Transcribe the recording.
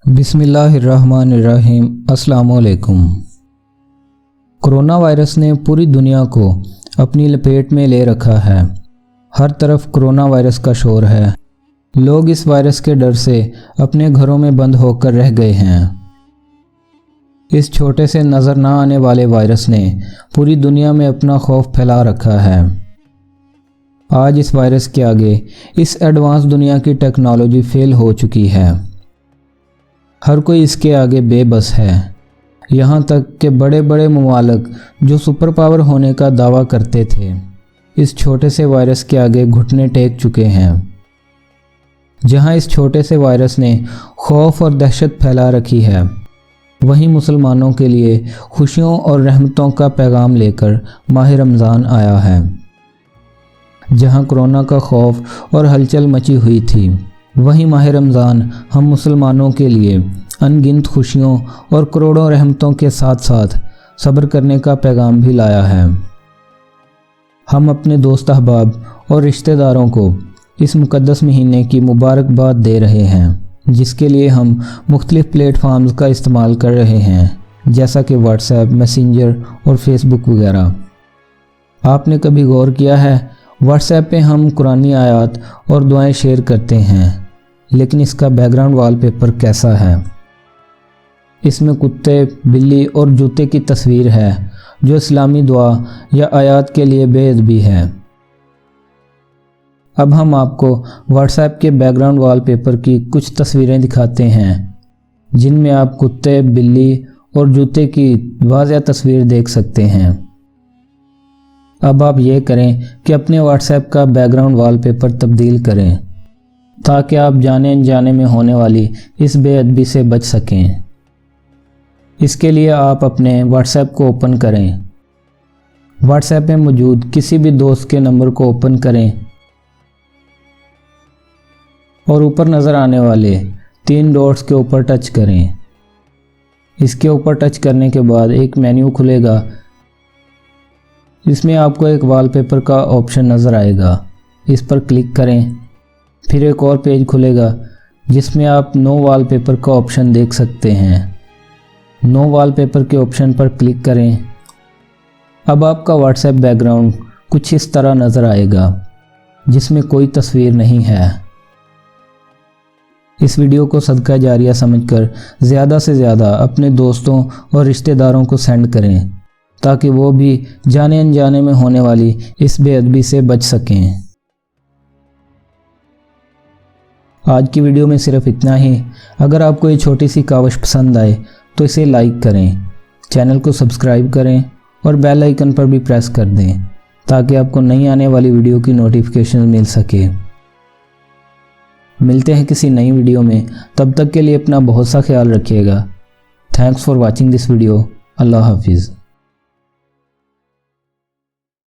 बिस्मिल्लाहिर्रहमानिर्रहीम। अस्सलाम वालेकुम। कोरोना वायरस ने पूरी दुनिया को अपनी लपेट में ले रखा है। हर तरफ कोरोना वायरस का शोर है। लोग इस वायरस के डर से अपने घरों में बंद होकर रह गए हैं। इस छोटे से नज़र ना आने वाले वायरस ने पूरी दुनिया में अपना खौफ फैला रखा है। आज इस वायरस के आगे इस एडवांस दुनिया की टेक्नोलॉजी फेल हो चुकी है। हर कोई इसके आगे बेबस है। यहाँ तक कि बड़े बड़े ममालिक जो सुपर पावर होने का दावा करते थे, इस छोटे से वायरस के आगे घुटने टेक चुके हैं। जहाँ इस छोटे से वायरस ने खौफ और दहशत फैला रखी है, वहीं मुसलमानों के लिए खुशियों और रहमतों का पैगाम लेकर माह रमज़ान आया है। जहाँ कोरोना का खौफ और हलचल मची हुई थी, वहीं माह रमज़ान हम मुसलमानों के लिए अनगिनत खुशियों और करोड़ों रहमतों के साथ साथ सब्र करने का पैगाम भी लाया है। हम अपने दोस्त अहबाब और रिश्तेदारों को इस मुक़द्दस महीने की मुबारकबाद दे रहे हैं, जिसके लिए हम मुख्तलिफ़ प्लेटफार्म्स का इस्तेमाल कर रहे हैं, जैसा कि व्हाट्सएप, मैसेंजर और फेसबुक वगैरह। आपने कभी गौर किया है, व्हाट्सएप पे हम कुरानी आयात और दुआएं शेयर करते हैं, लेकिन इसका बैकग्राउंड वॉलपेपर कैसा है? इसमें कुत्ते, बिल्ली और जूते की तस्वीर है, जो इस्लामी दुआ या आयात के लिए बेअदबी है। अब हम आपको व्हाट्सएप के बैकग्राउंड वॉलपेपर की कुछ तस्वीरें दिखाते हैं, जिनमें आप कुत्ते, बिल्ली और जूते की वाज़ेह तस्वीर देख सकते हैं। अब आप ये करें कि अपने व्हाट्सएप का बैकग्राउंड वॉलपेपर तब्दील करें, ताकि आप जाने अनजाने में होने वाली इस बेअदबी से बच सकें। इसके लिए आप अपने व्हाट्सएप को ओपन करें। व्हाट्सएप में मौजूद किसी भी दोस्त के नंबर को ओपन करें और ऊपर नज़र आने वाले 3 डॉट्स के ऊपर टच करें। इसके ऊपर टच करने के बाद एक मेन्यू खुलेगा। इसमें आपको एक वॉलपेपर का ऑप्शन नज़र आएगा, इस पर क्लिक करें। फिर एक और पेज खुलेगा, जिसमें आप नो वॉलपेपर का ऑप्शन देख सकते हैं। नो वॉलपेपर के ऑप्शन पर क्लिक करें। अब आपका व्हाट्सएप बैकग्राउंड कुछ इस तरह नज़र आएगा, जिसमें कोई तस्वीर नहीं है। इस वीडियो को सदका जारिया समझकर ज़्यादा से ज़्यादा अपने दोस्तों और रिश्तेदारों को सेंड करें, ताकि वो भी जाने अनजाने में होने वाली इस बेअदबी से बच सकें। आज की वीडियो में सिर्फ इतना ही। अगर आपको ये छोटी सी काविश पसंद आए तो इसे लाइक करें, चैनल को सब्सक्राइब करें और बेल आइकन पर भी प्रेस कर दें, ताकि आपको नई आने वाली वीडियो की नोटिफिकेशन मिल सके। मिलते हैं किसी नई वीडियो में, तब तक के लिए अपना बहुत सा ख्याल रखिएगा। Thanks for watching this video. अल्लाह हाफिज़।